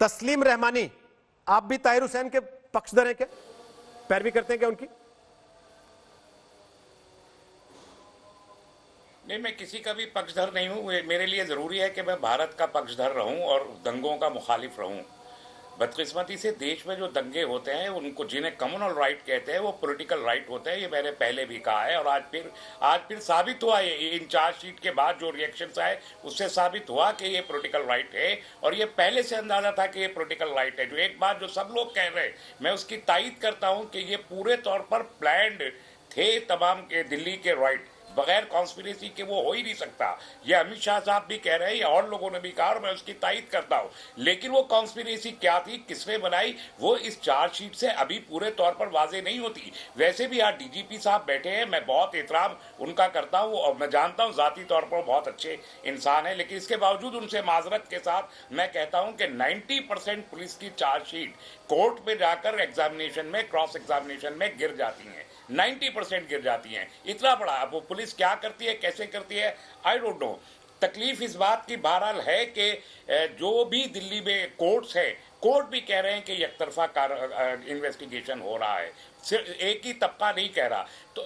तस्लीम रहमानी, आप भी ताहिर हुसैन के पक्षधर हैं क्या? पैरवी करते हैं क्या उनकी? नहीं, मैं किसी का भी पक्षधर नहीं हूँ। मेरे लिए ज़रूरी है कि मैं भारत का पक्षधर रहूं और दंगों का मुखालिफ रहूं। बदकिस्मती से देश में जो दंगे होते हैं उनको, जिन्हें कम्युनल राइट कहते हैं, वो पॉलिटिकल राइट होते हैं। ये मैंने पहले भी कहा है और आज फिर साबित हुआ। ये इन चार्जशीट के बाद जो रिएक्शंस आए उससे साबित हुआ कि ये पॉलिटिकल राइट है और ये पहले से अंदाजा था कि ये पॉलिटिकल राइट है। जो एक बात जो सब लोग कह रहे हैं, मैं उसकी तायीद करता हूं कि ये पूरे तौर पर प्लान्ड थे। तमाम के दिल्ली के राइट बगैर कॉन्स्पिरेसी के वो हो ही नहीं सकता। ये अमित शाह साहब भी कह रहे हैं, और लोगों ने भी कहा और मैं उसकी तायीद करता हूं। लेकिन वो कॉन्स्पिरेसी क्या थी, किसने बनाई, वो इस चार्जशीट से अभी पूरे तौर पर वाजे नहीं होती। वैसे भी आज डीजीपी साहब बैठे हैं, मैं बहुत एहतराम उनका करता हूं और मैं जानता हूं जाती तौर पर बहुत अच्छे इंसान है, लेकिन इसके बावजूद उनसे माजरत के साथ मैं कहता हूं कि 90% पुलिस की चार्जशीट कोर्ट में जाकर एग्जामिनेशन में, क्रॉस एग्जामिनेशन में गिर जाती हैं। 90% गिर जाती हैं। इतना बड़ा, अब वो पुलिस क्या करती है, कैसे करती है, आई डोंट नो। तकलीफ इस बात की बहरहाल है कि जो भी दिल्ली में कोर्ट्स है, कोर्ट भी कह रहे हैं कि एकतरफा इन्वेस्टिगेशन हो रहा है, सिर्फ एक ही तबका नहीं कह रहा। तो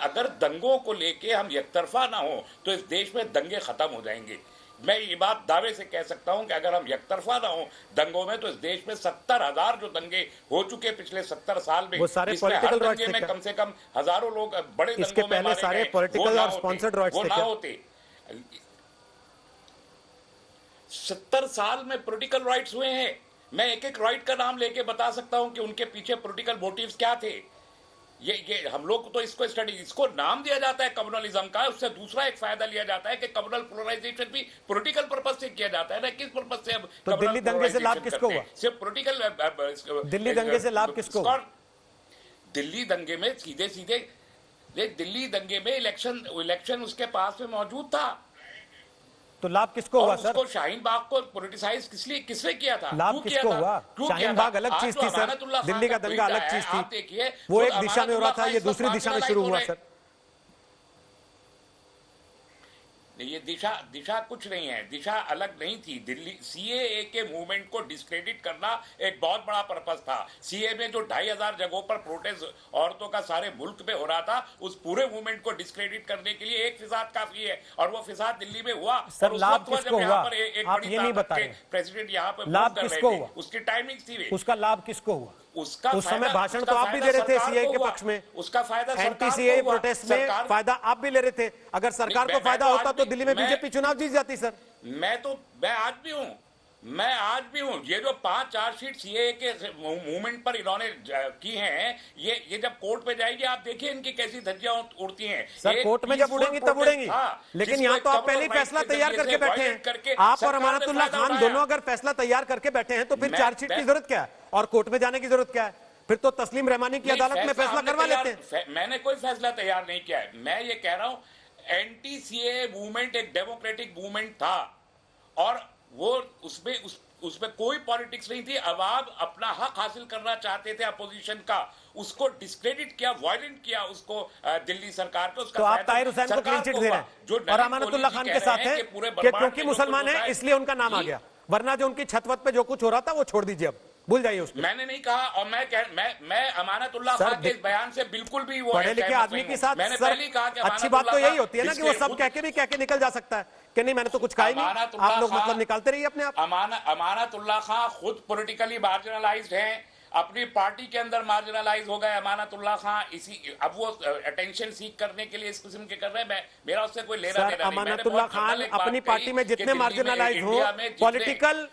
अगर दंगों को लेके हम एकतरफा ना हो तो इस देश में दंगे खत्म हो जाएंगे। मैं ये बात दावे से कह सकता हूं कि अगर हम एकतरफा ना हो दंगों में तो इस देश में 70,000 जो दंगे हो चुके पिछले 70 साल में, वो सारे पॉलिटिकल दंगे में कम से कम हजारों लोग बड़े इसके दंगों में पहले सारे पॉलिटिकल और स्पॉन्सर्ड रॉयट्स वो ना होते। 70 साल में पॉलिटिकल राइट्स हुए हैं। मैं एक एक राइट का नाम लेके बता सकता हूं कि उनके पीछे पॉलिटिकल मोटिव्स क्या थे। ये हम लोग तो इसको नाम दिया जाता है कम्युनलिज्म का। उससे दूसरा एक फायदा लिया जाता है कि कम्युनल पोलराइजेशन भी पॉलिटिकल पर्पस से किया जाता है ना। किस पर्पस से? अब तो दिल्ली दंगे से लाभ किसको हुआ? सिर्फ पॉलिटिकल। दिल्ली दंगे से लाभ किसको हुआ? दिल्ली दंगे में सीधे दिल्ली दंगे में इलेक्शन उसके पास में मौजूद था। तो लाभ किसको हुआ सर? शाहीन बाग को पॉलिटिसाइज किसने किया था? लाभ किसको हुआ? शाहीन बाग अलग चीज थी सर, दिल्ली का दंगा अलग चीज थी। देखिए वो एक दिशा में हो रहा था, ये दूसरी दिशा में शुरू हुआ सर। ये दिशा कुछ नहीं है, दिशा अलग नहीं थी। दिल्ली सीएए के मूवमेंट को डिस्क्रेडिट करना एक बहुत बड़ा पर्पस था। सीए में जो 2,500 जगहों पर प्रोटेस्ट औरतों का सारे मुल्क में हो रहा था, उस पूरे मूवमेंट को डिस्क्रेडिट करने के लिए एक फिसाद काफी है और वो फिसाद दिल्ली में हुआ। सर लाभ किसको हुआ? आप ये नहीं बता रहे। प्रेसिडेंट यहाँ पर लाभ किसको हुआ? उसकी टाइमिंग थी। उसका लाभ किसको हुआ? उसका उस समय भाषण तो आप भी दे रहे थे सीए के पक्ष में, उसका फायदा एंटी सीए प्रोटेस्ट में फायदा आप भी ले रहे थे। अगर सरकार को फायदा होता तो दिल्ली में बीजेपी चुनाव जीत जाती सर। मैं आज भी हूं। ये जो 5 चार्जशीट सीए के मूवमेंट पर इन्होंने की हैं, ये जब कोर्ट में जाएगी आप देखिए इनकी कैसी धज्जियां उड़ती हैं। सर कोर्ट में जब उड़ेंगी तब उड़ेंगी, लेकिन यहाँ तो आप पहले ही फैसला तैयार करके बैठे हैं। आप और अमानतुल्लाह खान दोनों अगर फैसला तैयार करके बैठे हैं तो फिर चार्जशीट की जरूरत क्या है और कोर्ट में जाने की जरूरत क्या है? फिर तो तस्लीम रहमानी की अदालत में फैसला करवा लेते हैं। मैंने कोई फैसला तैयार नहीं किया है। मैं ये कह रहा हूं एंटी सीए मूवमेंट एक डेमोक्रेटिक मूवमेंट था और वो उसमें कोई पॉलिटिक्स नहीं थी। अवाम अपना हक हासिल करना चाहते थे अपोजिशन का, उसको डिस्क्रेडिट किया, वायलेंट किया उसको दिल्ली सरकार को। तो आप ताहिर हुसैन को क्लीन चिट दे रहे हैं और अमानतुल्लाह खान के साथ है कि क्योंकि मुसलमान है इसलिए उनका नाम आ गया, वरना जो उनकी छत वत पे जो कुछ हो रहा था वो छोड़ दीजिए, अब भूल जाइए उसको। मैंने नहीं कहा और मैं अमानतुल्लाह खान के इस बयान से बिल्कुल भी वो पढ़े लिखे आदमी के साथ मैंने पहले कहा कि अच्छी बात तो यही होती है ना कि वो सब कह के निकल जा सकता है कि नहीं मैंने तो कुछ कहा ही नहीं, आप लोग मतलब निकालते रहिए अपने आप। अमानतुल्लाह खान खुद पॉलिटिकली मार्जिनलाइज्ड हैं, अपनी पार्टी के अंदर मार्जिनलाइज हो गए अमानतुल्लाह खान। अब वो अटेंशन सीख करने के लिए इस किस्म के कर रहे हैं। मेरा उससे कोई लेना देना नहीं। अमानतुल्लाह खान अपनी पार्टी में जितने मार्जिनलाइज हो, पॉलिटिकल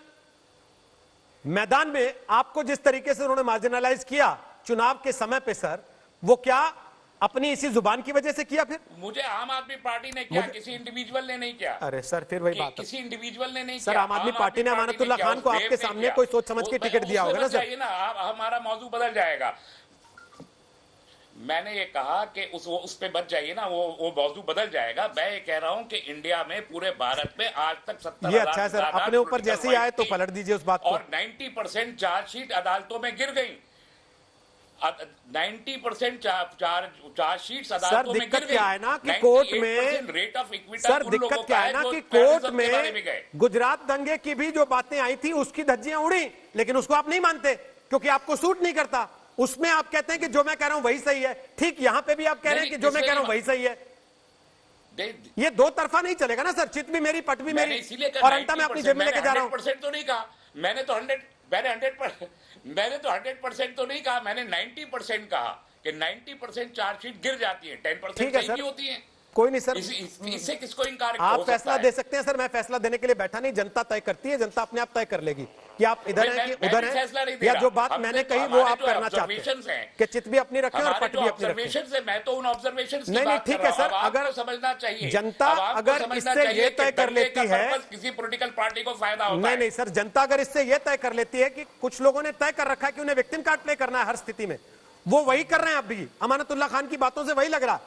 मैदान में आपको जिस तरीके से उन्होंने मार्जिनलाइज किया चुनाव के समय पे सर, वो क्या अपनी इसी जुबान की वजह से किया? फिर मुझे आम आदमी पार्टी ने किया, किसी इंडिविजुअल ने नहीं किया। अरे सर फिर वही बात है, किसी इंडिविजुअल ने नहीं सर, किया। आम आदमी पार्टी ने अमानतुल्लाह खान को आपके सामने कोई सोच समझ के टिकट दिया होगा ना सर। ना हमारा मौजू बदल जाएगा। मैंने ये कहा कि उस पे बच जाइए ना, वो मौजू बदल जाएगा। मैं ये कह रहा हूं कि इंडिया में पूरे भारत में आज तक 70,000 ये अच्छा है सर, अपने ऊपर जैसे ही आए तो पलट दीजिए उस बात को। और 90% चार्जशीट अदालतों में गिर गई। 90% चार्जशीट्स सर अदालतों में दिक्कत गिर क्या गई। है ना कि कोर्ट में 98% रेट ऑफ इक्विटी सर दिक्कत क्या है ना कि कोर्ट में गुजरात दंगे की भी जो बातें आई थी उसकी धज्जियां उड़ी, लेकिन उसको आप नहीं मानते क्योंकि आपको सूट नहीं करता। उसमें आप कहते हैं कि जो मैं कह रहा हूं वही सही है। ठीक यहां पे भी आप कह रहे हैं कि जो मैं कह रहा हूं वही सही है। ये दो तरफा नहीं चलेगा ना सर, चित भी मेरी पट भी मेरी, और अंटा मैं अपनी जेब में लेके जा रहा हूं। 100% तो नहीं कहा मैंने, तो 100% तो नहीं कहा, मैंने 90% कहा कि 90% चार्जशीट गिर जाती है, 10% सही भी होती है। कोई नहीं सर, इससे किसको इनकार आप फैसला दे सकते हैं सर, मैं फैसला देने के लिए बैठा नहीं, जनता तय करती है, जनता अपने आप तय कर लेगी कि आप इधर हैं कि उधर हैं, या जो बात मैंने कही वो आप करना चाहते हैं कि चित भी अपनी रखें और पट भी अपनी रखें। मैं तो उन ऑब्जर्वेशन नहीं ठीक है सर, अगर समझना चाहिए जनता अगर इससे ये तय कर लेती है, किसी पॉलिटिकल पार्टी को फायदा होता है। नहीं सर, जनता अगर इससे ये तय कर लेती है कि कुछ लोगों ने तय कर रखा है कि उन्हें विक्टिम कार्ड प्ले करना है हर स्थिति में, वो वही कर रहे हैं। अब भी अमानतुल्लाह खान की बातों से वही लग रहा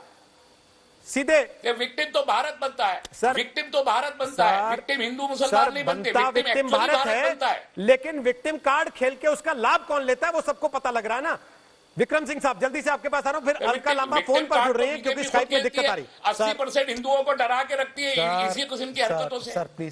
सीधे। विक्टिम तो भारत बनता है सर, विक्टिम तो भारत बनता है, विक्टिम हिंदू मुसलमान नहीं बनते, विक्टिम भारत है, लेकिन विक्टिम कार्ड खेल के उसका लाभ कौन लेता है वो सबको पता लग रहा है ना। विक्रम सिंह साहब जल्दी से आपके पास आ रहा हूं, फिर अलका लांबा फोन पर जुड़ रही है क्योंकि स्काइप में दिक्कत आ रही है। 80% हिंदुओं को डरा के रखती है इसी किस्म की हरकतों से। Sir please